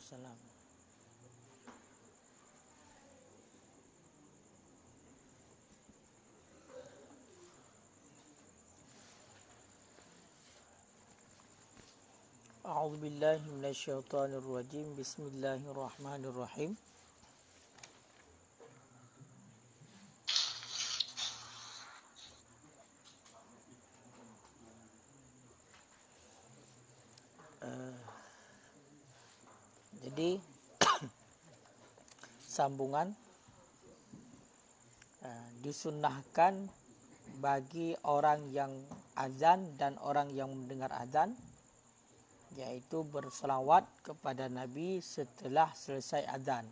Waalaikumsalam. A'udzu billahi minasyaitonir rajim. Bismillahirrahmanirrahim. Jadi sambungan disunnahkan bagi orang yang azan dan orang yang mendengar azan, yaitu berselawat kepada Nabi setelah selesai azan.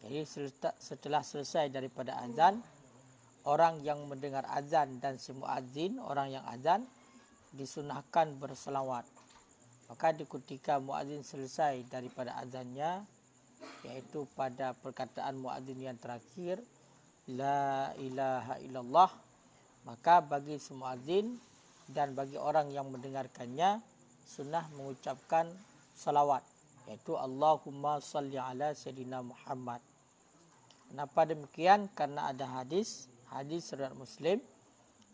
Jadi setelah selesai daripada azan, orang yang mendengar azan dan si muazzin, orang yang azan, disunahkan berselawat. Maka ketika muazzin selesai daripada azannya, yaitu pada perkataan muazzin yang terakhir, La ilaha illallah, maka bagi si muazzin dan bagi orang yang mendengarkannya sunnah mengucapkan salawat, yaitu Allahumma salli ala Sayyidina Muhammad. Kenapa demikian? Karena ada hadis riwayat Muslim,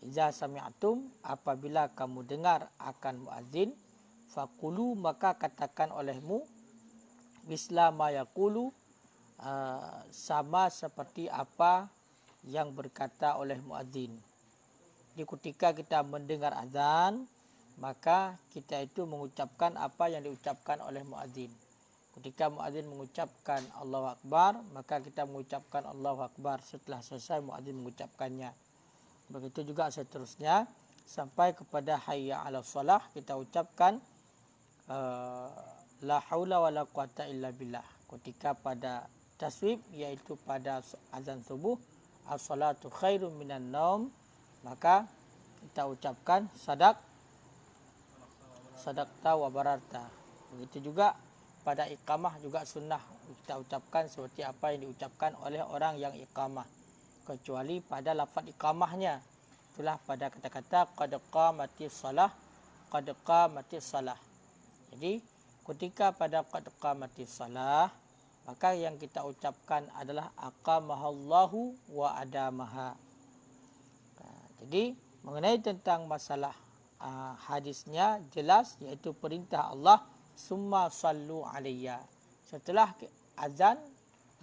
Iza sami'atum, apabila kamu dengar akan muazzin, faqulu, maka katakan olehmu, misla ma yaqulu, sama seperti apa yang berkata oleh muazzin. Jadi ketika kita mendengar azan, maka kita itu mengucapkan apa yang diucapkan oleh muazzin. Ketika muazzin mengucapkan Allahu Akbar, maka kita mengucapkan Allahu Akbar setelah selesai muazzin mengucapkannya. Begitu juga seterusnya sampai kepada hayya 'alas shalah, kita ucapkan la haula wala quwata illa billah. Ketika pada taswib, yaitu pada azan subuh, as-salatu khairum minan naum, maka kita ucapkan sadaqta wa bararta. Begitu juga pada iqamah juga sunnah kita ucapkan seperti apa yang diucapkan oleh orang yang iqamah, kecuali pada lafaz iqamahnya. Itulah pada kata-kata qad qamatis shalah, qad qamatis shalah. Jadi ketika pada qad qamatis shalah, maka yang kita ucapkan adalah aqamahallahu wa adamaha. Jadi mengenai tentang masalah hadisnya jelas, yaitu perintah Allah, summa sallu alayya. Setelah azan,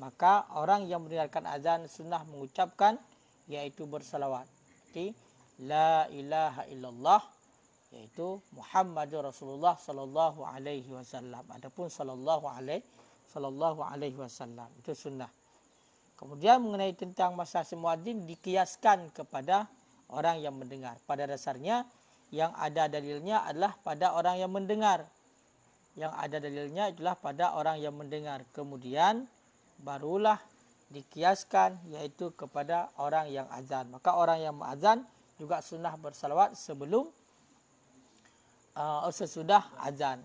maka orang yang mendengarkan azan sunnah mengucapkan, yaitu bersalawat. Jadi la ilaha illallah, yaitu Muhammadur Rasulullah sallallahu alaihi wasallam. Adapun sallallahu alaihi wasallam itu sunnah. Kemudian mengenai tentang masalah si muazzin dikiaskan kepada orang yang mendengar. Pada dasarnya yang ada dalilnya adalah pada orang yang mendengar. Yang ada dalilnya itulah pada orang yang mendengar. Kemudian barulah dikiaskan, yaitu kepada orang yang azan. Maka orang yang azan juga sunnah bersalawat sebelum sesudah azan.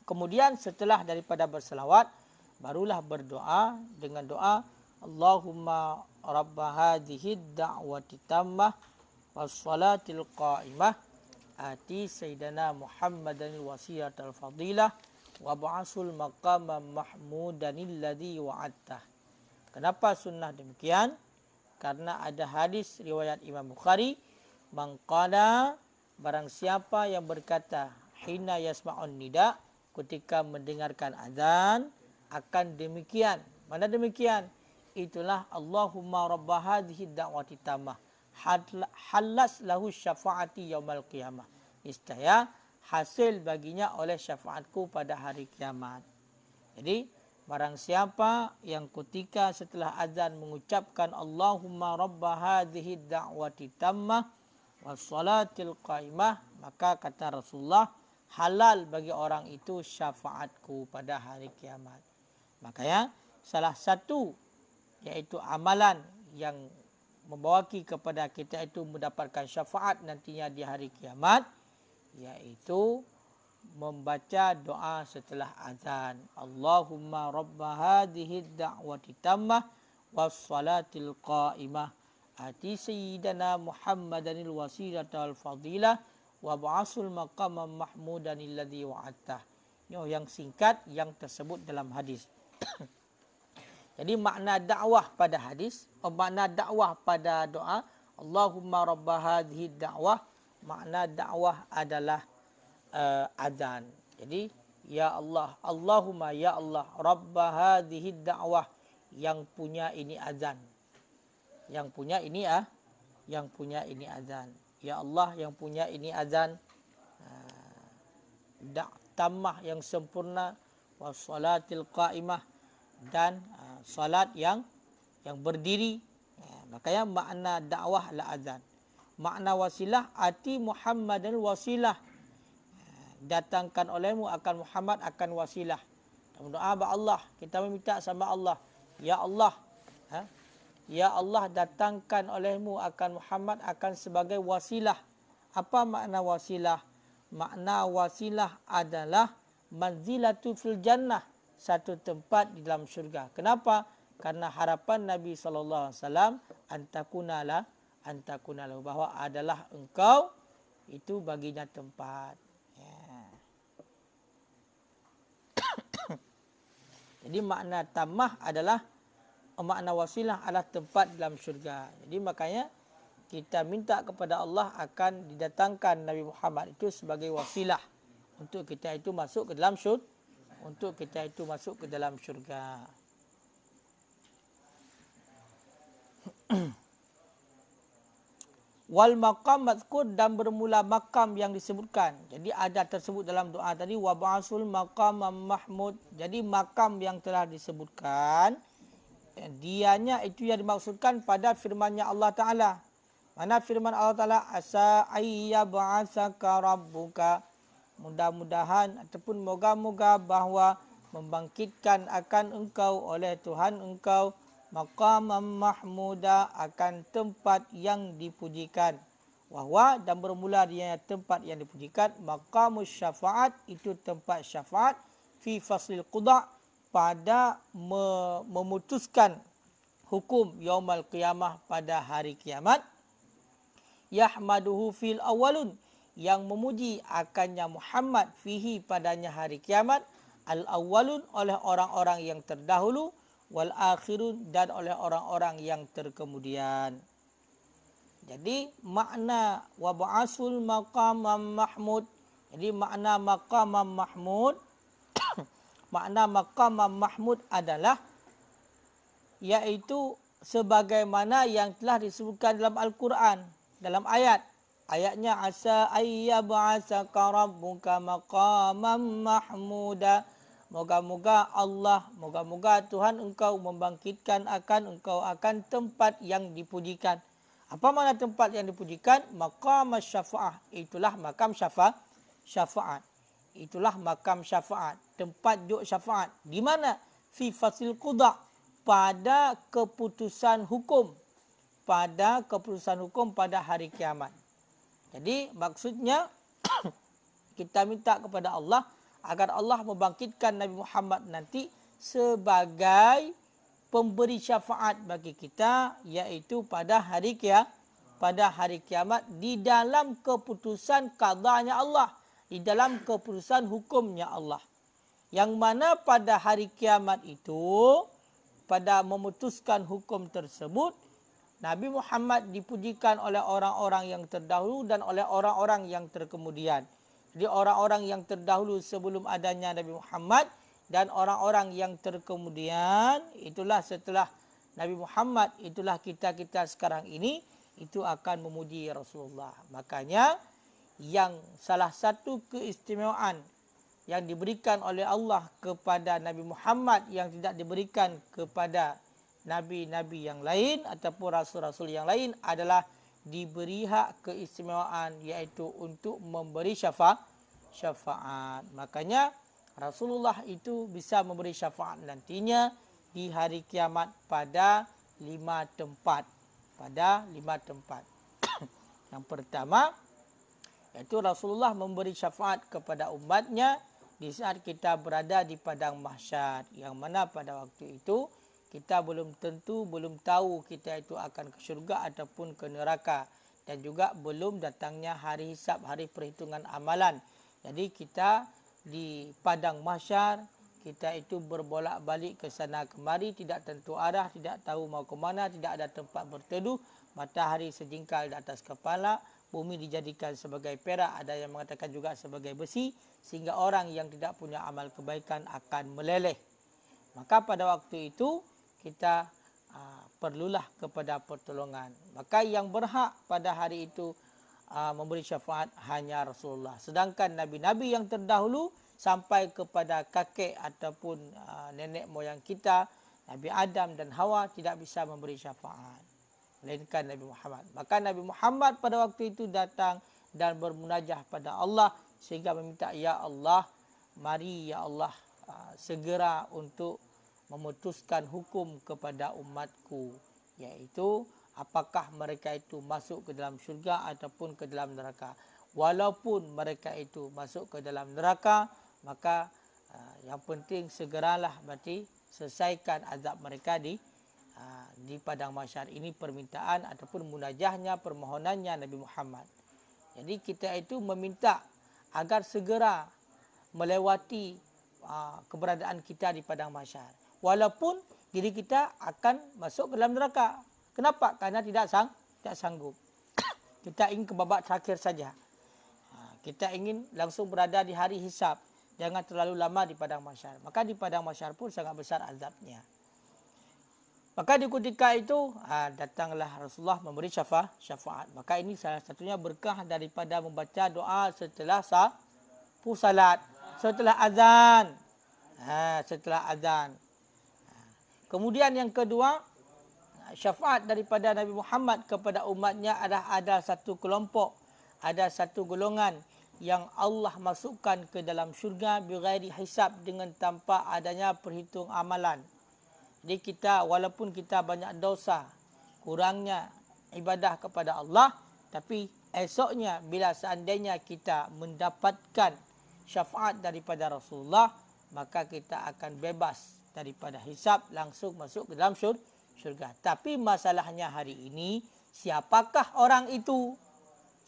Kemudian setelah daripada berselawat, barulah berdoa dengan doa Allahumma rabba hadhihi da'wati tammah wassalatil qa'imah ati sayyidina Muhammadan wasiyatal fadilah wa ba'asul maqama mahmudanil ladzi wa'attah. Kenapa sunnah demikian? Karena ada hadis riwayat Imam Bukhari, man qala, barang siapa yang berkata hina yasma'un nida, ketika mendengarkan azan, akan demikian. Mana demikian? Itulah Allahumma rabba hadhihi da'wati tammah halas lahu syafaati yaumal qiyamah. Niscaya hasil baginya oleh syafaatku pada hari kiamat. Jadi barang siapa yang ketika setelah azan mengucapkan Allahumma rabba hadhihi da'wati tammah wassalatil qaimah, maka kata Rasulullah, halal bagi orang itu syafaatku pada hari kiamat. Makanya salah satu yaitu amalan yang membawaki kepada kita itu mendapatkan syafaat nantinya di hari kiamat, yaitu membaca doa setelah azan. Allahumma rabba hadhihi da'wati tammah wassalatil qaimah ati sayyidina Muhammadanil wasilata wal fadilah wa ba'asul maqama mahmudanil ladzi wa'attah. yang singkat yang tersebut dalam hadis. Jadi makna dakwah pada hadis, makna dakwah pada doa, Allahumma rabba hadhihi da'wah, makna dakwah adalah azan. Jadi ya Allah, Allahumma ya Allah, rabba hadhihi da'wah, yang punya ini azan. Yang punya ini azan. Ya Allah, yang punya ini azan. Tammah, yang sempurna, wassalatil qa'imah, dan salat yang berdiri. Makanya makna dakwah la azan. Makna wasilah, ati Muhammadan wasilah, datangkan olehmu akan Muhammad akan wasilah. Doa ba Allah, kita meminta sama Allah, ya Allah, ya Allah, datangkan olehmu akan Muhammad akan sebagai wasilah. Apa makna wasilah? Makna wasilah adalah manzilatu fil jannah, satu tempat di dalam syurga. Kenapa? Karena harapan Nabi SAW antakunala, bahawa adalah engkau itu baginya tempat. Jadi makna tamah adalah, makna wasilah adalah tempat dalam syurga. Jadi makanya kita minta kepada Allah akan didatangkan Nabi Muhammad itu sebagai wasilah untuk kita itu masuk ke dalam syurga, untuk kita itu masuk ke dalam syurga. Wal maqam mazkur, dan bermula makam yang disebutkan. Jadi ada tersebut dalam doa tadi, wa ba'asul maqam mahmud. Jadi makam yang telah disebutkan, dianya itu yang dimaksudkan pada firman-Nya Allah Ta'ala. Mana firman Allah Ta'ala, asa ayya ba'asaka rabbuka, mudah-mudahan ataupun moga-moga bahawa membangkitkan akan engkau oleh Tuhan engkau maqamam mahmuda, akan tempat yang dipujikan. Wahwa, dan bermula dia tempat yang dipujikan, maqamus syafaat, itu tempat syafaat, fi faslil qudha, pada memutuskan hukum yaumal qiyamah, pada hari kiamat. Yahmaduhu fil awalun, yang memuji akannya Muhammad fihi, padanya hari kiamat, al awalun, oleh orang-orang yang terdahulu, wal akhirun, dan oleh orang-orang yang terkemudian. Jadi makna wa ba'asul maqamam mahmud, jadi makna maqamam mahmud makna maqamam mahmud adalah yaitu sebagaimana yang telah disebutkan dalam Al-Quran, dalam ayatnya asa ayya ba'asaka rabbuka maqamam mahmuda, moga-moga Allah, moga-moga Tuhan engkau membangkitkan akan engkau akan tempat yang dipujikan. Apa makna tempat yang dipujikan? Maqam syafa'ah, itulah makam syafaat. Itulah makam syafaat, tempat duduk syafaat. Di mana? Fi fasil qudha, pada keputusan hukum. Pada keputusan hukum pada hari kiamat. Jadi maksudnya kita minta kepada Allah agar Allah membangkitkan Nabi Muhammad nanti sebagai pemberi syafaat bagi kita, yaitu pada hari kiamat, di dalam keputusan qadanya Allah, di dalam keputusan hukumnya Allah. Yang mana pada hari kiamat itu, pada memutuskan hukum tersebut, Nabi Muhammad dipujikan oleh orang-orang yang terdahulu dan oleh orang-orang yang terkemudian. Jadi orang-orang yang terdahulu sebelum adanya Nabi Muhammad dan orang-orang yang terkemudian, itulah setelah Nabi Muhammad, itulah kita-kita sekarang ini, itu akan memuji Rasulullah. Makanya yang salah satu keistimewaan yang diberikan oleh Allah kepada Nabi Muhammad yang tidak diberikan kepada Nabi-Nabi yang lain ataupun Rasul-Rasul yang lain adalah diberi hak keistimewaan, iaitu untuk memberi syafaat. Makanya Rasulullah itu bisa memberi syafaat nantinya di hari kiamat pada 5 tempat. Pada 5 tempat. Yang pertama, iaitu Rasulullah memberi syafaat kepada umatnya di saat kita berada di padang mahsyar, yang mana pada waktu itu kita belum tahu kita itu akan ke syurga ataupun ke neraka, dan juga belum datangnya hari hisab, hari perhitungan amalan. Jadi kita di padang mahsyar, kita itu berbolak-balik ke sana kemari, tidak tentu arah, tidak tahu mau ke mana, tidak ada tempat berteduh, matahari sejengkal di atas kepala, bumi dijadikan sebagai perak, ada yang mengatakan juga sebagai besi, sehingga orang yang tidak punya amal kebaikan akan meleleh. Maka pada waktu itu kita perlulah kepada pertolongan. Maka yang berhak pada hari itu memberi syafaat hanya Rasulullah. Sedangkan nabi-nabi yang terdahulu sampai kepada kakek ataupun nenek moyang kita, Nabi Adam dan Hawa, tidak bisa memberi syafaat, melainkan Nabi Muhammad. Maka Nabi Muhammad pada waktu itu datang dan bermunajah pada Allah, sehingga meminta, ya Allah, mari ya Allah segera untuk memutuskan hukum kepada umatku, yaitu apakah mereka itu masuk ke dalam syurga ataupun ke dalam neraka. Walaupun mereka itu masuk ke dalam neraka, maka yang penting segeralah berarti selesaikan azab mereka di padang mahsyar. Ini permintaan ataupun munajahnya, permohonannya Nabi Muhammad. Jadi kita itu meminta agar segera melewati keberadaan kita di padang mahsyar. Walaupun diri kita akan masuk ke dalam neraka. Kenapa? Karena tidak sanggup. Kita ingin ke babak terakhir saja. Kita ingin langsung berada di hari hisab. Jangan terlalu lama di padang mahsyar. Maka di padang mahsyar pun sangat besar azabnya. Maka di ketika itu datanglah Rasulullah memberi syafaat. Maka ini salah satunya berkah daripada membaca doa setelah salat, setelah azan. Setelah azan. Kemudian yang kedua, syafaat daripada Nabi Muhammad kepada umatnya ada satu kelompok, ada satu golongan yang Allah masukkan ke dalam syurga bighairi hisab, dengan tanpa adanya perhitung amalan. Jadi kita, walaupun kita banyak dosa, kurangnya ibadah kepada Allah, tapi esoknya bila seandainya kita mendapatkan syafaat daripada Rasulullah, maka kita akan bebas daripada hisab, langsung masuk ke dalam syurga. Tapi masalahnya hari ini, siapakah orang itu?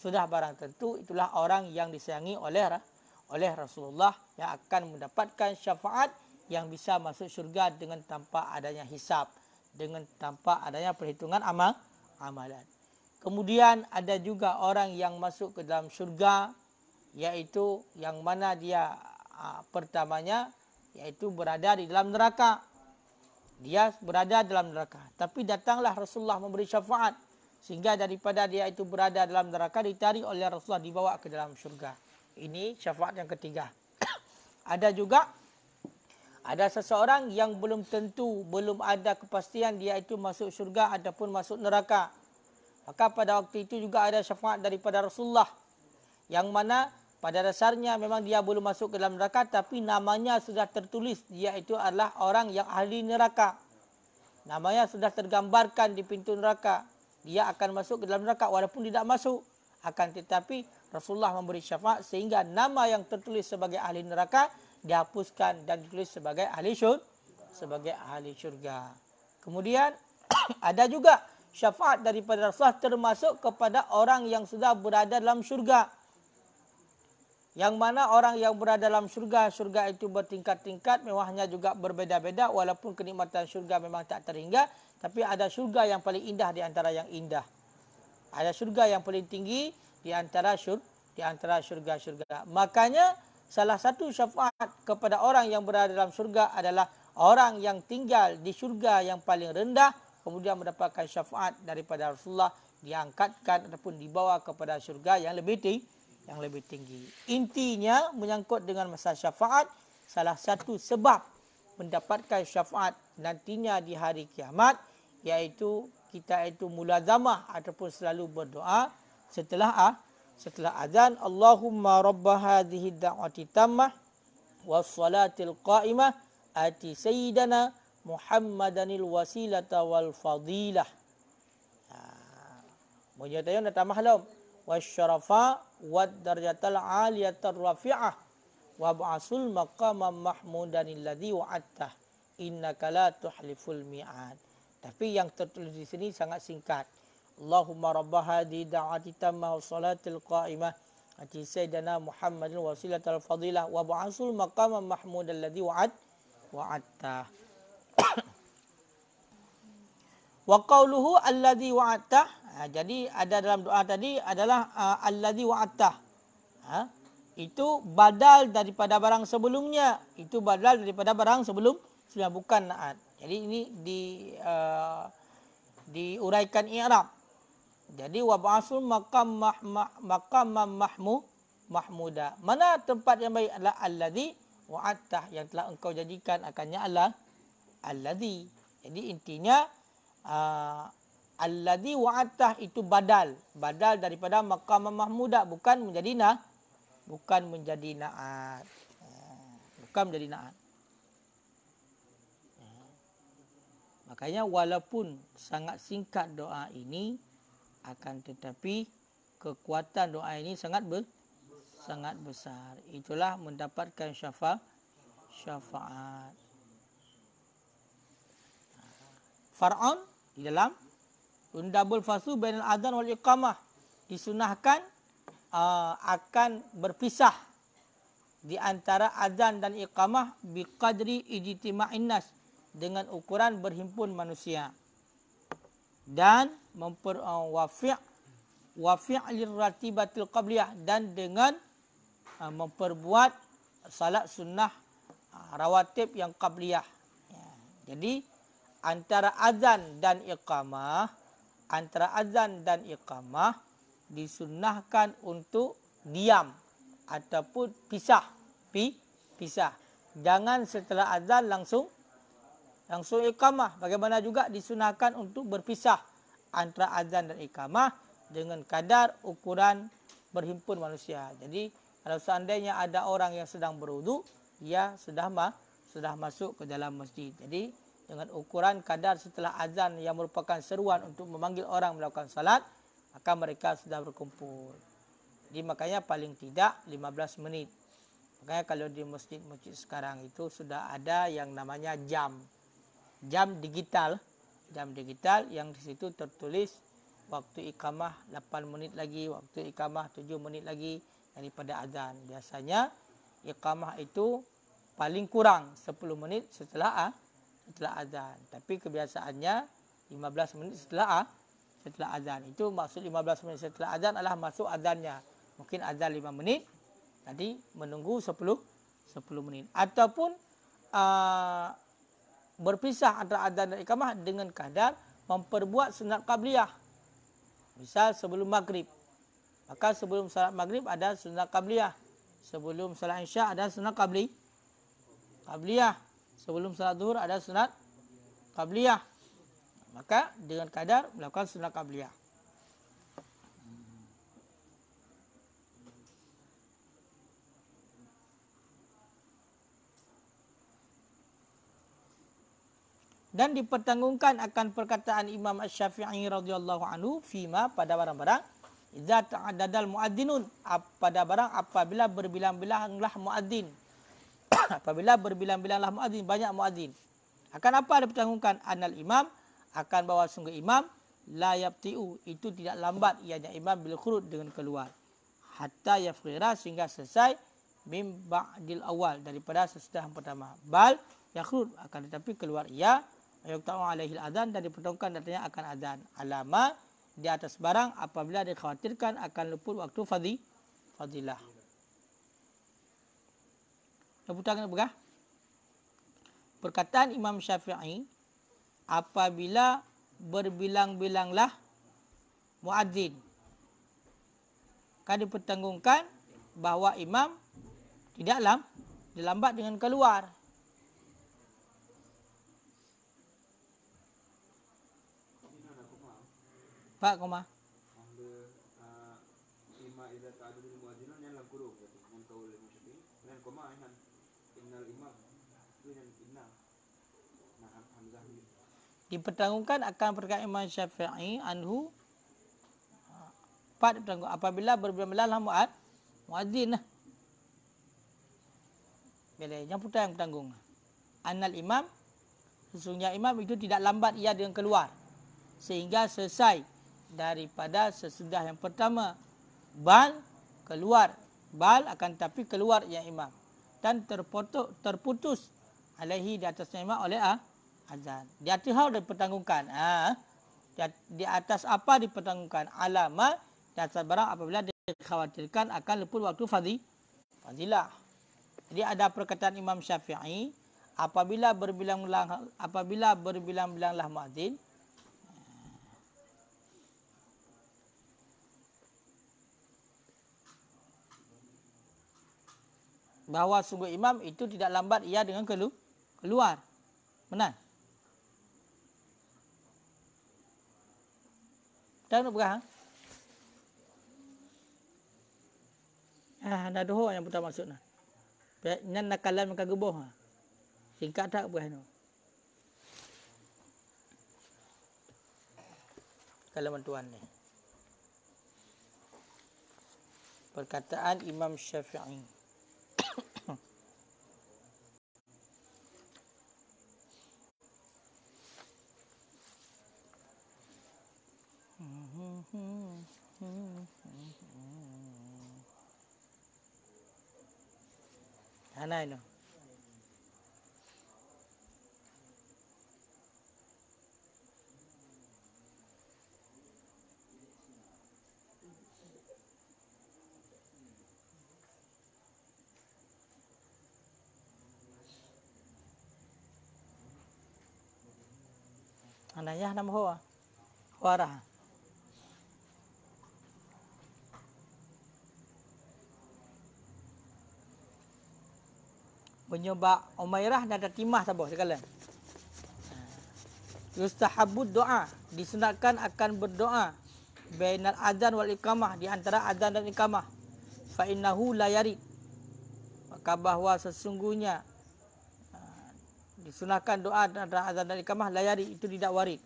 Sudah barang tentu itulah orang yang disayangi oleh Rasulullah, yang akan mendapatkan syafaat, yang bisa masuk syurga dengan tanpa adanya hisab, dengan tanpa adanya perhitungan amalan. Kemudian ada juga orang yang masuk ke dalam syurga, yaitu yang mana dia pertamanya yaitu berada di dalam neraka. Dia berada dalam neraka, tapi datanglah Rasulullah memberi syafaat, sehingga daripada dia itu berada dalam neraka ditarik oleh Rasulullah, dibawa ke dalam syurga. Ini syafaat yang ketiga. Ada juga seseorang yang belum tentu, belum ada kepastian dia itu masuk syurga ataupun masuk neraka. Maka pada waktu itu juga ada syafaat daripada Rasulullah, yang mana pada dasarnya memang dia belum masuk ke dalam neraka, tapi namanya sudah tertulis dia itu adalah orang yang ahli neraka. Namanya sudah tergambarkan di pintu neraka. Dia akan masuk ke dalam neraka walaupun tidak masuk. Akan tetapi Rasulullah memberi syafaat sehingga nama yang tertulis sebagai ahli neraka dihapuskan dan ditulis sebagai ahli syurga. Kemudian ada juga syafaat daripada Rasulullah termasuk kepada orang yang sudah berada dalam syurga. Yang mana orang yang berada dalam syurga itu bertingkat-tingkat, mewahnya juga berbeda-beda, walaupun kenikmatan syurga memang tak terhingga, tapi ada syurga yang paling indah di antara yang indah. Ada syurga yang paling tinggi di antara syurga-syurga. Makanya salah satu syafaat kepada orang yang berada dalam syurga adalah orang yang tinggal di syurga yang paling rendah, kemudian mendapatkan syafaat daripada Rasulullah, diangkatkan ataupun dibawa kepada syurga yang lebih tinggi. Intinya menyangkut dengan masalah syafaat, salah satu sebab mendapatkan syafaat nantinya di hari kiamat, yaitu kita itu mulazamah ataupun selalu berdoa setelah azan, Allahumma rabba hadhihi da'wati tammah wassalatil qa'imah ati sayyidana Muhammadanil wasilata wal fadilah. Menyatakan datang mahlum wasyarafa wad darjatal aliyatar rafi'ah wa ba'asul maqama mahmudanil ladzi wa'attah innaka la tuhliful mi'ad. Tapi yang tertulis di sini sangat singkat. Allahumma rabba hadhihi da'wati tammah wassalatil qa'imah ati sayyidina Muhammadin wasilatal fadilah wa ba'asul maqama mahmud alladhi wa'atta. Wa qawluhu alladhi wa'atta. Jadi ada dalam doa tadi adalah alladhi wa'atta. Itu badal daripada barang sebelumnya. Itu badal daripada barang sebelumnya, bukan naat. Jadi ini diuraikan i'rab. Jadi wa ba'asul maqam mahmuda. Mana tempat yang baik adalah alladhi wa'atta, yang telah engkau jadikan akannya Allah alladhi. Jadi intinya alladhi wa'atta itu badal daripada maqam mahmuda, bukan menjadi naat. Bukan menjadi naat. Makanya walaupun sangat singkat doa ini, akan tetapi kekuatan doa ini sangat besar. Itulah mendapatkan syafaat. Far'un di dalam undabul fasu bainal adzan wal iqamah, disunahkan akan berpisah di antara azan dan iqamah biqadri ijtima'in nas, dengan ukuran berhimpun manusia, dan wafi'lir ratibatil qabliyah, dan dengan memperbuat salat sunnah rawatib yang qabliyah. Jadi antara azan dan iqamah disunnahkan untuk diam ataupun pisah. Jangan setelah azan langsung iqamah. Bagaimana juga disunahkan untuk berpisah antara azan dan iqamah dengan kadar ukuran berhimpun manusia. Jadi kalau seandainya ada orang yang sedang berwudu, ia sudah masuk ke dalam masjid. Jadi dengan ukuran kadar setelah azan yang merupakan seruan untuk memanggil orang melakukan salat, maka mereka sudah berkumpul. Jadi makanya paling tidak 15 menit. Makanya kalau di masjid-masjid sekarang itu sudah ada yang namanya jam digital yang di situ tertulis waktu iqamah 8 menit lagi, waktu iqamah 7 menit lagi daripada azan. Biasanya iqamah itu paling kurang 10 menit setelah azan. Tapi kebiasaannya 15 menit setelah azan. Itu maksud 15 menit setelah azan adalah masuk azannya. Mungkin azan 5 menit, tadi menunggu 10 menit. Ataupun berpisah antara azan dan iqamah dengan kadar memperbuat sunat qabliyah. Misal sebelum maghrib, maka sebelum salat maghrib ada sunat qabliyah. Sebelum salat isya ada sunat qabliyah. Sebelum salat zuhur ada sunat qabliyah. Maka dengan kadar melakukan sunat qabliyah. Dan dipertanggungkan akan perkataan Imam Asy-Syafi'i radhiyallahu anhu fima, pada barang-barang idza ta'addadal muadzzinun, pada barang apabila berbilang-bilanglah muadzin. Apabila berbilang-bilanglah muadzin, banyak muadzin. Akan apa dipertanggungkan? Anal imam, akan bahawa sungguh imam la yabti'u, itu tidak lambat ianya imam bil khurud, dengan keluar, hatta yafghira, sehingga selesai, mim ba'dil awal, daripada sesudah yang pertama, bal yakhrud, akan tetapi keluar ia, ayuqta'u alaihil adzan, dan dipertanggungkan datanya akan adzan, alama, di atas barang apabila dikhawatirkan akan luput waktu fadilah. Rebutan berkah. Perkataan Imam Syafi'i, apabila berbilang-bilanglah muadzin, kan dipertanggungkan bahawa imam tidaklah dilambat dengan keluar. Pak koma. Dipertanggungkan akan perkataan Imam Syafi'i anhu, apabila berbilang-bilanglah muadzin. Bila yang putar yang bertanggung. Annal imam, sesungguhnya imam itu tidak lambat ia dengan keluar, sehingga selesai daripada sesudah yang pertama. Bal keluar. Bal akan tapi keluar ya imam. Dan terputus alaihi di atasnya imam oleh azan. Di atas hal dipertanggungkan. Di atas apa dipertanggungkan? Alama di atas barang apabila dikhawatirkan akan luput waktu fadilah. Jadi ada perkataan Imam Syafi'i, apabila berbilang-bilanglah muadzin, bahawa sungguh imam itu tidak lambat ia dengan keluar. Benar? Tak nak berah? Ada doa yang pertama maksudnya. Nan nakalan maka geboh. Singkat tak berah no. Kalau tuan ni. Perkataan Imam Syafi'i. Anai no. Anaya nama hoa. Warah. Menyebab Umairah dan Timah sabah sekalian. Yustahabud doa, disunatkan akan berdoa bainal adzan wal iqamah, di antara adzan dan iqamah. Fa innahu la yarid, maka bahawa sesungguhnya disunatkan doa antara adzan dan iqamah la yarid, itu tidak warid.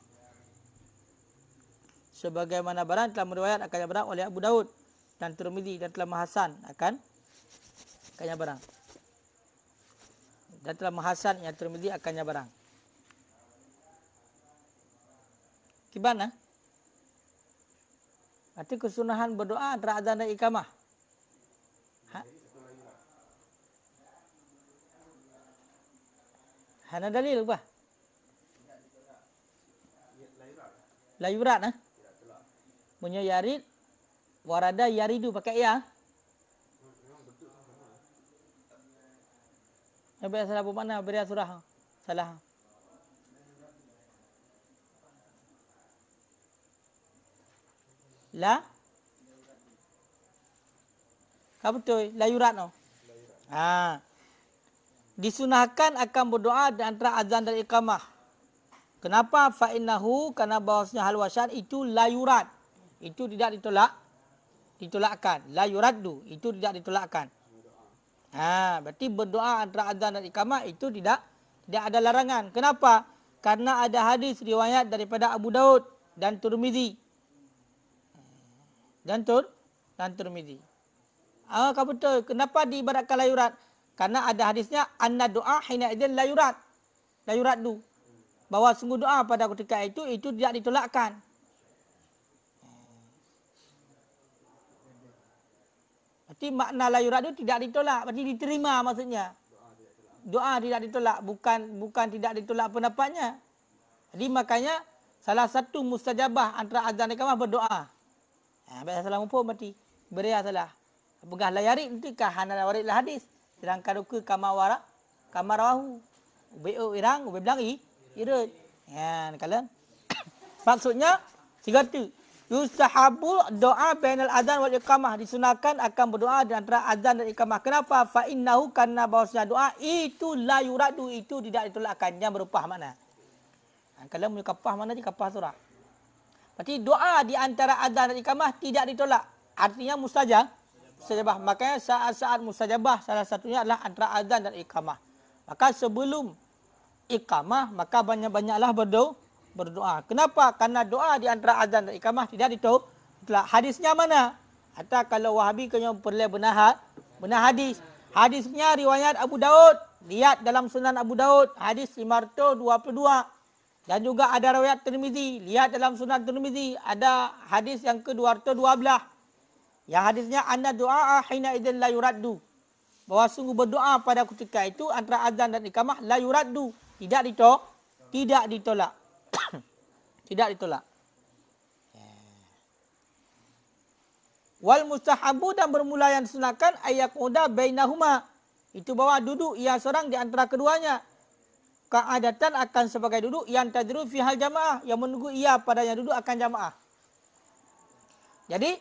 Sebagaimana barang telah meriwayat akannya barang oleh Abu Daud dan Tirmizi dan telah menghasan akannya barang. Dan telah menghasan yang Tirmizi akannya barang. Gimana? Arti kesunahan berdoa antara adzan dan iqamah. Hana dalil apa? La yurat nah. Punya yarid warada yaridu pakai ya. Apa salah apa mana beri surah? Salah. La? Kau betul, la yurat no. Disunahkan akan berdoa di antara azan dan iqamah. Kenapa? Fa innahu, karena bahawasanya hal wasyan itu la yurat. Itu tidak ditolakkan. La yuraddu, itu tidak ditolakkan. Berarti berdoa antara azan dan iqamah itu tidak ada larangan. Kenapa? Karena ada hadis riwayat daripada Abu Daud dan Tirmizi. Dan Tirmizi. Kau betul. Kenapa diibaratkan la yurat? Karena ada hadisnya anna doa hina idzin la yurat. La yuraddu. Bahawa sungguh doa pada ketika itu tidak ditolakkan. Berarti makna la yuraddu tidak ditolak, berarti diterima maksudnya. Doa tidak ditolak, bukan tidak ditolak pendapatnya. Jadi makanya salah satu mustajabah antara azan dan iqamah berdoa. Baik salah pun berarti beria salah. Pegah la yarid nanti kah hana warid la hadis. Sedangkan ruku kamarahu. Ubeu irang, ube bilang irut. Kalian. Maksudnya tiga tu. Yustahabu doa bainal adzan wal iqamah, disunahkan akan berdoa di antara azan dan iqamah. Kenapa? Fa innahu, karena bahawasanya doa itu la yuradu, itu tidak ditolakkan. Yang berupah mana? Kalau punya kapah mana je kapah surah. Berarti doa di antara azan dan iqamah tidak ditolak. Artinya mustajabah. Makanya saat-saat mustajabah salah satunya adalah antara azan dan iqamah. Maka sebelum iqamah maka banyak-banyaklah berdoa. Kenapa? Karena doa di antara azan dan iqamah tidak ditolak. Hadisnya mana? Atau kalau Wahabi kena perlu benar hadis. Hadisnya riwayat Abu Daud. Lihat dalam Sunan Abu Daud hadis 522. Dan juga ada riwayat Tirmizi. Lihat dalam Sunan Tirmizi ada hadis yang ke-212. Yang hadisnya anna du'a hina idzin la yuraddu. Bahawa sungguh berdoa pada ketika itu antara azan dan iqamah la yuraddu, tidak ditolak. Tidak ditolak. Wal mustahabu dan bermula yang disunahkan ayaquda bainahuma. Itu bahawa duduk ia seorang di antara keduanya. Ka'adatan akan sebagai duduk yang tadru fi hal jamaah, yang menunggu ia padanya duduk akan jamaah. Jadi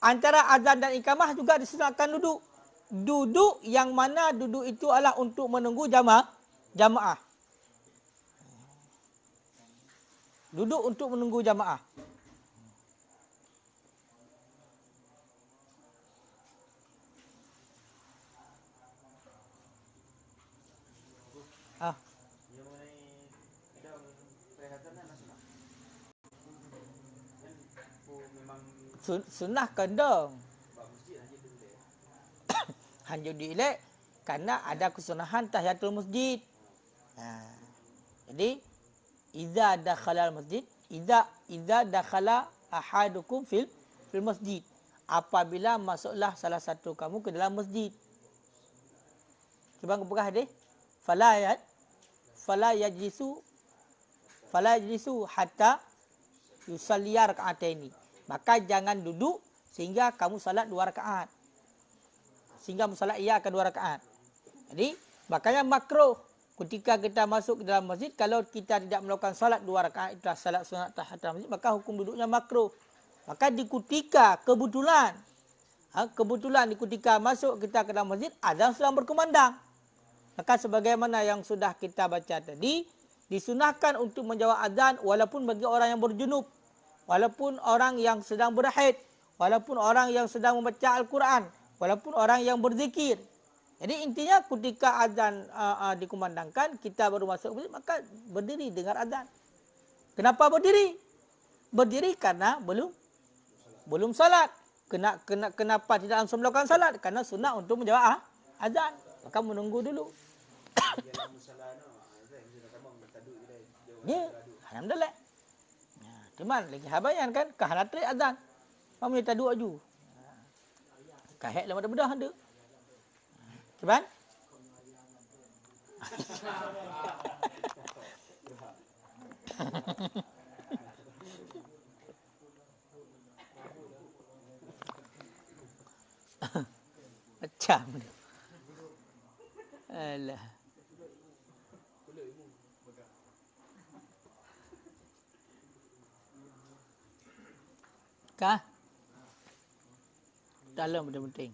antara azan dan iqamah juga disunahkan duduk. Duduk yang mana duduk itu adalah untuk menunggu jamaah. Duduk untuk menunggu jamaah. Sunnah kendong. Hanya dielek kerana ada kesunahan tahiyatul masjid. Jadi idza dakhala al-masjid, idza dakhala ahadukum fil masjid. Apabila masuklah salah satu kamu ke dalam masjid. Cuba buka hadis. Fala yajlisu hatta yusalliya rak'ataini. Maka jangan duduk sehingga kamu salat 2 rakaat. Sehingga musalat ia akan 2 rakaat. Jadi, makanya makruh ketika kita masuk ke dalam masjid, kalau kita tidak melakukan salat 2 rakaat, itulah salat sunat tahiyatul masjid, maka hukum duduknya makruh. Maka di ketika kebetulan di ketika masuk kita ke dalam masjid, azan sedang berkumandang. Maka sebagaimana yang sudah kita baca tadi, disunahkan untuk menjawab azan walaupun bagi orang yang berjunub, walaupun orang yang sedang berhaid, walaupun orang yang sedang membaca Al-Quran, walaupun orang yang berzikir. Jadi intinya ketika azan dikumandangkan, kita baru masuk masjid, maka berdiri dengar azan. Kenapa berdiri? Berdiri karena belum salat. Kenapa tidak langsung melakukan salat? Karena sunnah untuk menjawab azan. Maka menunggu dulu. Ya, alhamdulillah. Cuman lagi habayan kan kahanatri azan. Pamu tadu aju. Kahek lama bedah ada. Cuman macam ni. Alah. Kah? Dalam benda penting.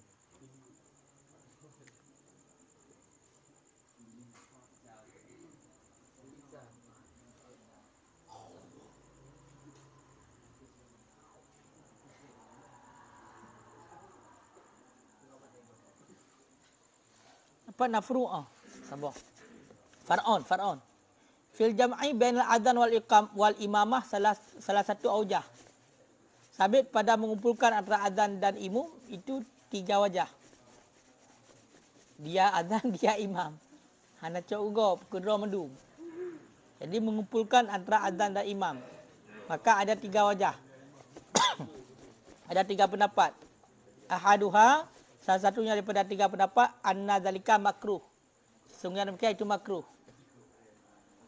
Apa nafru'ah? Sabar. Far'on. Fil jam'i bainal adzan wal imamah salah satu aujah. Sabit pada mengumpulkan antara azan dan imam itu 3 wajah. Dia azan, dia imam. Hana cak ugo kedua mendu. Jadi mengumpulkan antara azan dan imam. Maka ada 3 wajah. Ada 3 pendapat. Ahaduha, salah satunya daripada 3 pendapat, anna zalika makruh. Sesungguhnya demikian itu makruh.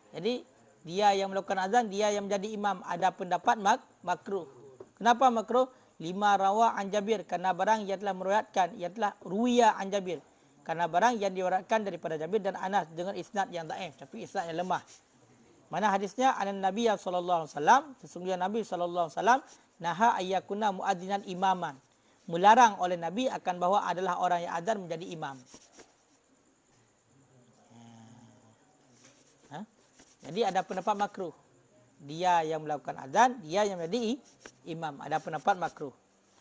Jadi dia yang melakukan azan, dia yang menjadi imam. Ada pendapat makruh. Kenapa makruh? 5 rawa an Jabir, karena barang yang telah meriwayatkan, yang telah ruwiya an Jabir, karena barang yang diriwayatkan daripada Jabir dan Anas dengan isnad yang dhaif, tapi isnad yang lemah. Mana hadisnya? Anan Nabi sallallahu alaihi wasallam, sesungguhnya Nabi sallallahu alaihi wasallam naha ayyakuna muadzinan imaman, melarang oleh Nabi akan bahawa adalah orang yang azan menjadi imam. Jadi ada pendapat makruh. Dia yang melakukan azan, dia yang menjadi imam. Ada pendapat makruh.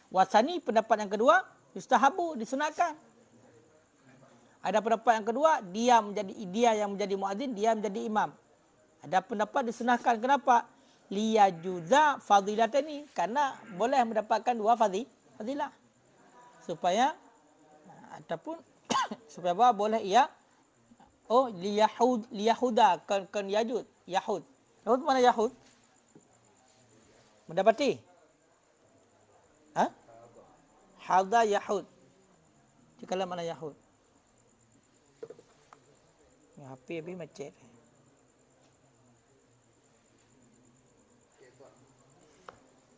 Wasani, pendapat yang kedua, yustahabu, disunatkan. Ada pendapat yang kedua, dia yang menjadi muadzin, dia menjadi imam. Ada pendapat disunatkan. Kenapa? Liyajuza fadilatani, karena boleh mendapatkan 2 fadilah. Supaya ataupun supaya boleh ia liyahuda kan yahud. Yahud mana Yahud? Mendapati? Hadha yahud. Cakaplah mana yahud. HP habis macet.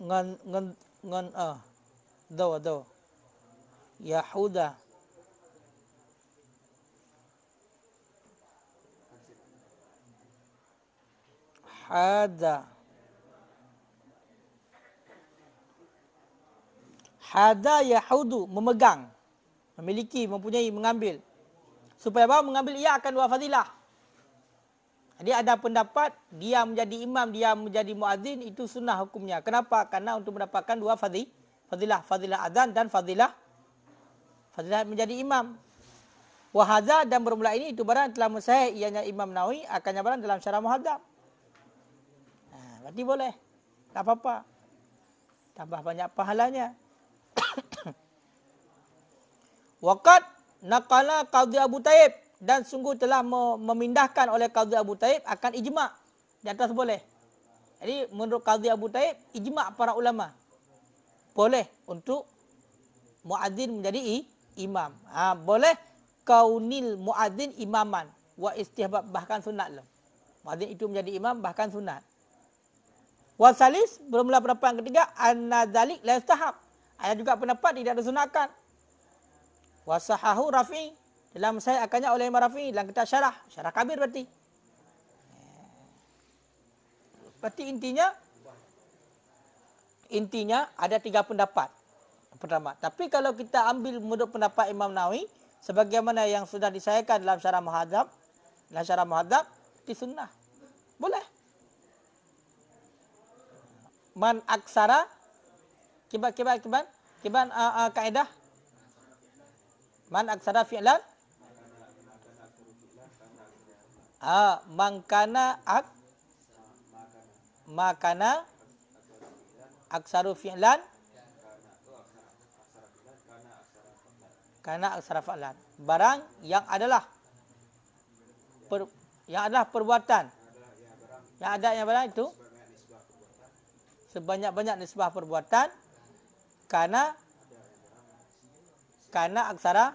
Ngan do. Yahuda. Hada. Hada yahudu, memegang, memiliki, mempunyai, mengambil. Supaya apa? Mengambil ia akan dua fadilah. Jadi ada pendapat dia menjadi imam, dia menjadi muadzin, itu sunnah hukumnya. Kenapa? Karena untuk mendapatkan dua fadilah, fadilah azan dan fadilah menjadi imam. Wahadza, dan bermula ini itu barang telah mensahih ianya Imam Nawawi akannya barang dalam syarah Muhadzab. Berarti boleh. Tak apa-apa. Tambah banyak pahalanya. Waqad naqala Qadhi Abu Taib, dan sungguh telah memindahkan oleh Qadhi Abu Taib akan ijma' di atas boleh. Jadi menurut Qadhi Abu Taib, ijma' para ulama boleh untuk muadzin menjadi imam. Boleh kaunil muadzin imaman wa istihbab, bahkan sunat lah. Muadzin itu menjadi imam bahkan sunat. Wasalis, bermula pendapat yang ketiga, anna dzalik la yastahab. Ada juga pendapat tidak disunatkan. Wasahahu Rafi'i, dalam saya akannya oleh Imam Rafi'i dalam kitab syarah kabir berarti. Berarti intinya ada tiga pendapat. Pertama, tapi kalau kita ambil menurut pendapat Imam Nawawi sebagaimana yang sudah disahihkan dalam syarah Muhadzab, itu sunnah. Boleh. Man aksara kiban kaedah man aksara fi'lan makana aksaru fi'lan kana aksara fi'lan, barang yang adalah perbuatan yang ada yang barang itu sebanyak-banyak nisbah perbuatan karena aksara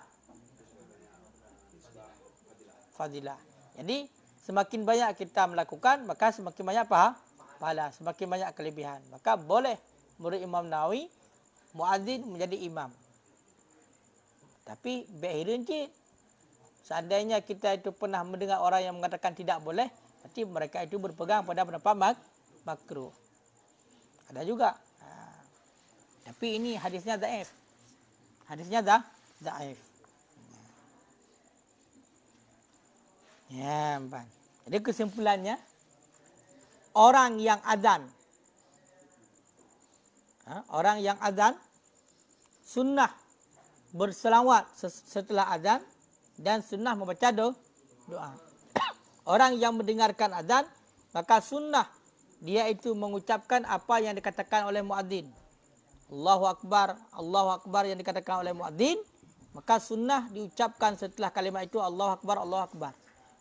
fadilah. Jadi semakin banyak kita melakukan, maka semakin banyak pahala, semakin banyak kelebihan. Maka boleh menurut Imam Nawawi muadzin menjadi imam. Tapi behirin cik, seandainya kita itu pernah mendengar orang yang mengatakan tidak boleh, berarti mereka itu berpegang pada pendapat makruh. Ada juga. Tapi ini hadisnya dhaif. Dhaif. Ya, Pak. Jadi kesimpulannya, orang yang azan sunnah berselawat setelah azan dan sunnah membaca doa. Orang yang mendengarkan azan, maka sunnah dia itu mengucapkan apa yang dikatakan oleh muadzin. Allahu Akbar yang dikatakan oleh muadzin, maka sunnah diucapkan setelah kalimat itu Allahu Akbar.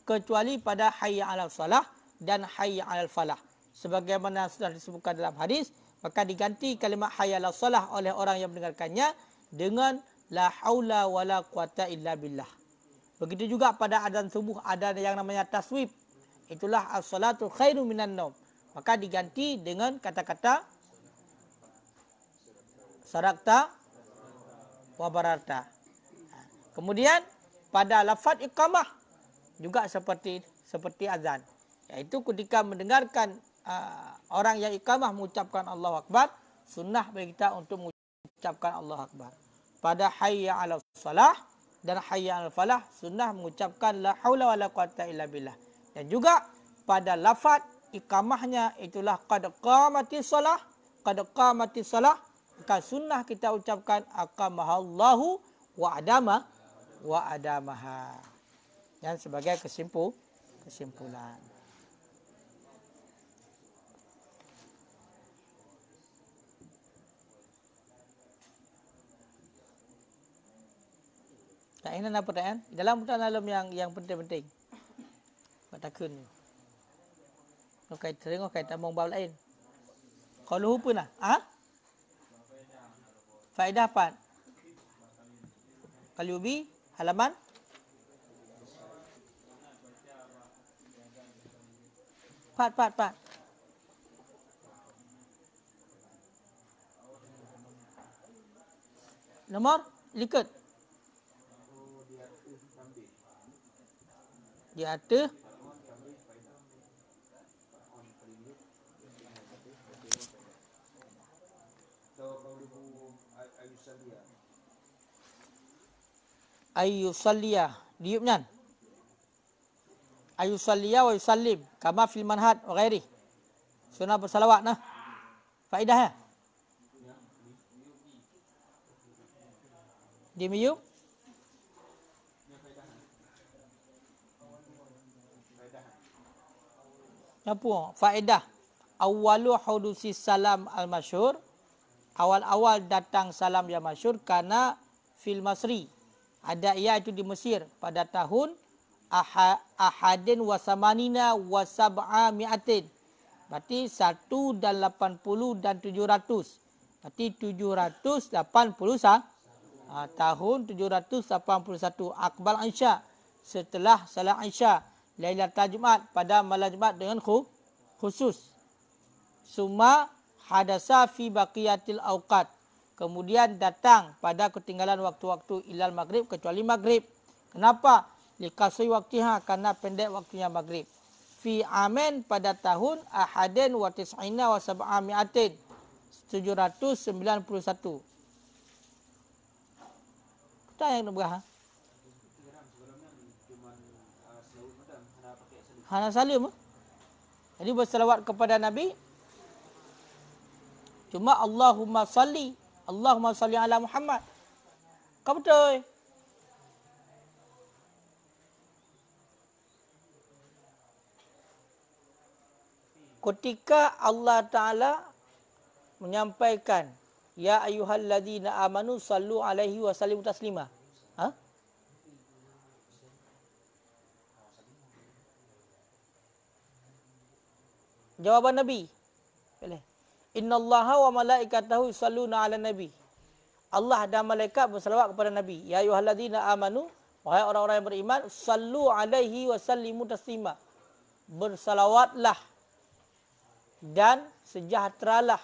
Kecuali pada hayya 'alal salah dan hayya 'alal falah. Sebagaimana sudah disebutkan dalam hadis, maka diganti kalimat hayya 'alal salah oleh orang yang mendengarkannya dengan la haula wala quwata illa billah. Begitu juga pada adzan subuh ada yang namanya taswib. Itulah as-salatu khairu minan naum. Maka diganti dengan kata-kata sarakta wa bararta. Kemudian pada lafaz iqamah juga seperti azan. Yaitu ketika mendengarkan orang yang iqamah mengucapkan Allahu Akbar, sunnah bagi kita untuk mengucapkan Allahu Akbar. Pada hayya 'alal salah dan hayya 'alal falah, sunnah mengucapkan la haula wala quwata illa billah. Dan juga pada lafaz iqamahnya itulah qad qamatis salah, maka sunnah kita ucapkan aqamahallahu wa adamaha. Dan sebagai kesimpulan. Tak ingin apa pertanyaan? Dalam yang penting-penting. Takun. Kait tengok kait among bab lain. Kalau lupa nah. Faedah apa? Qalyubi halaman Pat. Nomor likut. Di atas ayyusalliya diupnyan ayyusalliya wa yusallim kama fil manhaj wa ghairi. Sunnah bersalawat nah. Faedah ya? Di miyub apa faedah? Awwalu hudusi salam al-masyhur, awal-awal datang salam yang masyhur karena fil Masri. Ada ia itu di Mesir pada tahun ahadin wa samanina wa sab'a mi'atin. Berarti 1 dan 80 dan 700. Berarti 781. Tahun 781 Aqbal Aisyah, setelah salat Aisyah, Lailatul Jumaat, pada malam Jumaat dengan khusus. Summa hadasa fi baqiyatil awqat, kemudian datang pada ketinggalan waktu-waktu ilal maghrib, kecuali maghrib. Kenapa? Likasui waktiha, karena pendek waktunya maghrib. Fi amen, pada tahun ahadin wa tis'ina wa sab'a mi'atin, 791. Kita yang nak berah. Hana salim. Jadi berselawat kepada Nabi. Cuma Allahumma salli ala Muhammad. Kau betul. Ketika Allah Ta'ala menyampaikan, ya ayyuhalladzina amanu sallu alaihi wa sallimu taslima. Jawaban Nabi. Innallaha wa malaikatahu yusalluna ala nabi. Allah dan malaikat berselawat kepada Nabi. Ya ayyuhalladzina amanu, wahai orang-orang yang beriman, sallu alaihi wa sallimu taslima. Bersalawatlah dan sejahteralah,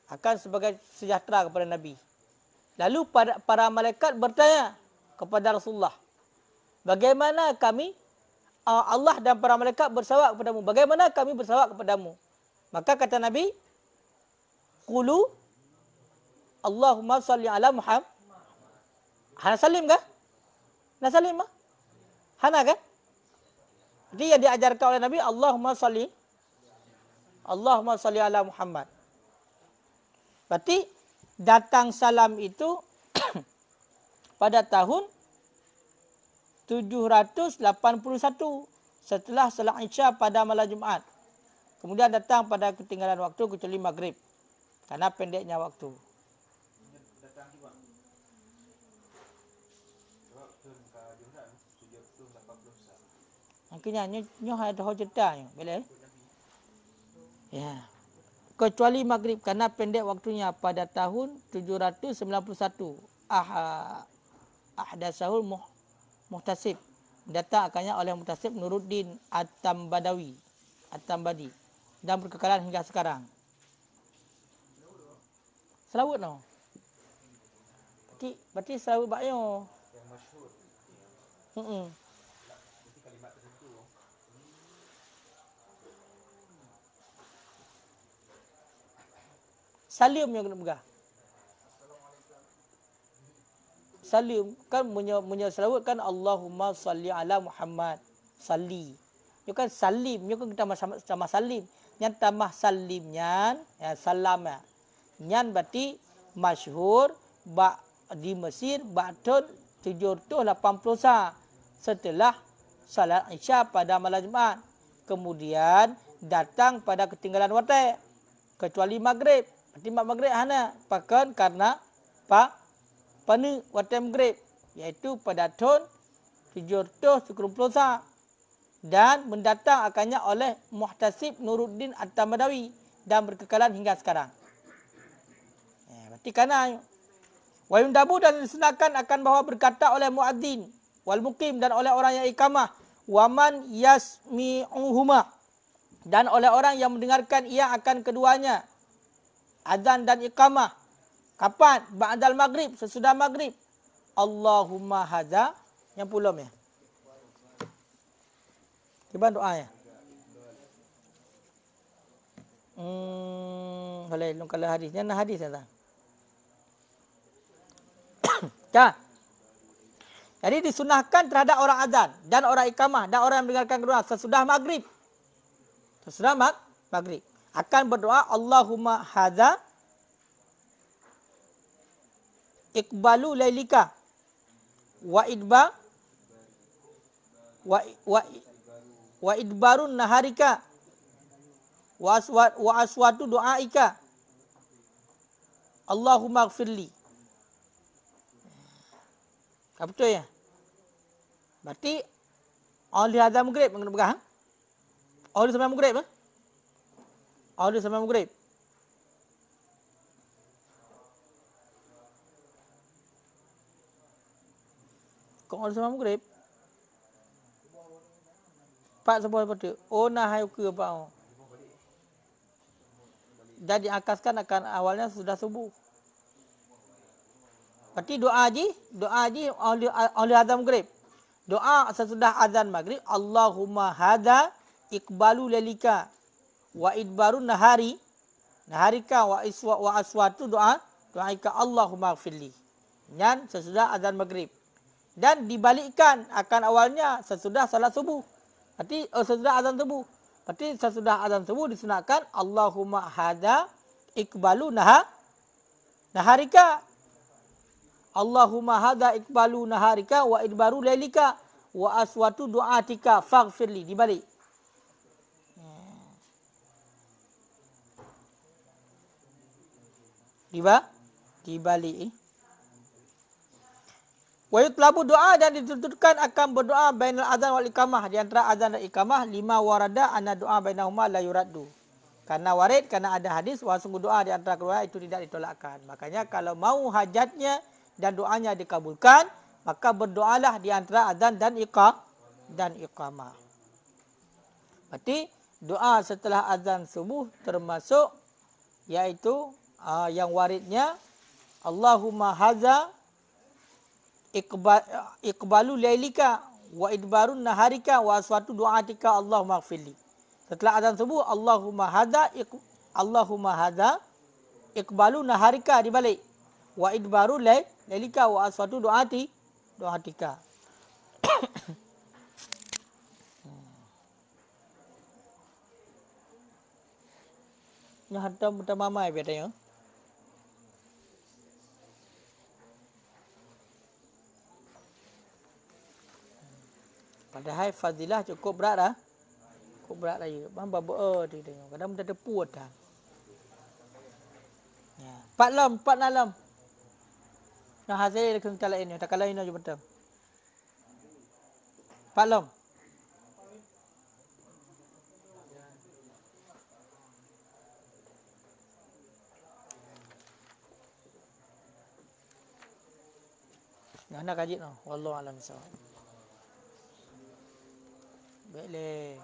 akan sebagai sejahtera kepada Nabi. Lalu para malaikat bertanya kepada Rasulullah, bagaimana kami, Allah dan para malaikat bersalawat kepadamu, bagaimana kami bersalawat kepadamu? Maka kata Nabi, qulu Allahumma salli ala Muhammad. Hana salim kah? Nak salim kah? Hana kan? Jadi yang diajarkan oleh Nabi, Allahumma salli ala Muhammad. Berarti datang salam itu pada tahun 781 setelah salat Isya pada malam Jumaat. Kemudian datang pada ketinggalan waktu kecuali maghrib, karena pendeknya waktu. Makanya nyoh ada hujatnya, boleh? Ya. Kecuali maghrib, karena pendek waktunya pada tahun 791. Ahdasahul Muhtasib. Datang akannya oleh Muhtasib Nuruddin At-Tambadi. Dan berkekalan hingga sekarang. Selawat no. Berarti selawat bakyo. Yang masyhur. Kalimat tertentu. Salim yang kena pegang. Salim kan punya selawat kan Allahumma salli ala Muhammad. Salli. Itu kan salim, itu kan kita sama salim. Yang tambah salimnya, ya salam ya. Nyan berarti masyhur di Mesir ba'dun 780 setelah salat Isya pada malam Jumaat. Kemudian datang pada ketinggalan waktu kecuali maghrib. Berarti maghrib hana pakan karena pada waktu maghrib, iaitu pada tahun 790 dan mendatang akannya oleh Muhtasib Nuruddin At-Tambadi dan berkekalan hingga sekarang. Berarti karena Wa yundabu dan disunahkan akan bahawa berkata oleh muadzin wal muqim dan oleh orang yang iqamah, wa man yasmi'uhuma dan oleh orang yang mendengarkan ia akan keduanya, azan dan iqamah. Kapan? Ba'dal maghrib, sesudah maghrib. Allahumma hadza, yang pulum ya. Gimana doanya? Kalau hadisnya nah hadis ya. Ya. Jadi disunahkan terhadap orang azan dan orang iqamah dan orang yang mendengarkan kedua sesudah maghrib. Sesudah maghrib akan berdoa Allahumma hadza iqbalu lailika wa idba wa idbarun naharika wa aswatu du'aika Allahumma ighfirli. Apa betul ya? Berarti awal hadza maghrib mengenai pegang. Awal sampai maghrib eh? Awal sampai maghrib. Kau awal sampai maghrib. Pak sebuah seperti oh nah hayu ke apa? Jadi akaskan akan awalnya sudah subuh. Berarti doa haji oleh azan maghrib. Doa sesudah azan maghrib, Allahumma hadza iqbalu lalika wa idbarun naharika wa aswatu doaika Allahumma ighfirli. Dan sesudah azan maghrib. Dan dibalikkan akan awalnya sesudah salat subuh. Berarti sesudah azan subuh. Berarti sesudah azan subuh disunatkan Allahumma hadza iqbalu naharika. Allahumma hadza iqbalu naharika wa idbaru lailika wa aswatu du'atika faghfirli. Dibalik. Dibalik. Wa yutlabu doa dan dituntutkan akan berdoa bainal azan wal iqamah, di antara azan dan iqamah, lima warada anna doa bainahuma la yuraddu. Karena warid, karena ada hadis bahwa sungguh doa di antara kedua itu tidak ditolakkan. Makanya kalau mau hajatnya dan doanya dikabulkan, maka berdoalah di antara azan dan iqamah. Berarti doa setelah azan subuh termasuk yaitu yang waridnya Allahumma hadza iqbalu lailika wa idbarun naharika wa aswatu du'atika Allahumma ighfirli. Setelah azan subuh Allahumma hadza iqbalu naharika dibalik wa idbaru lailika wa aswatu du'atika. Nya hatta mutamamai bedanya. Padahal fadilah cukup berat dah. Cukup berat lagi. Bamba dia tengok. Kadang mudah tepu dah. Ya. 4 lam. Nah hasil kena kala ini. Tak kala ini aja betul. 4 lam. Nah nak kaji no. Wallahu alam bissawab. Baiklah.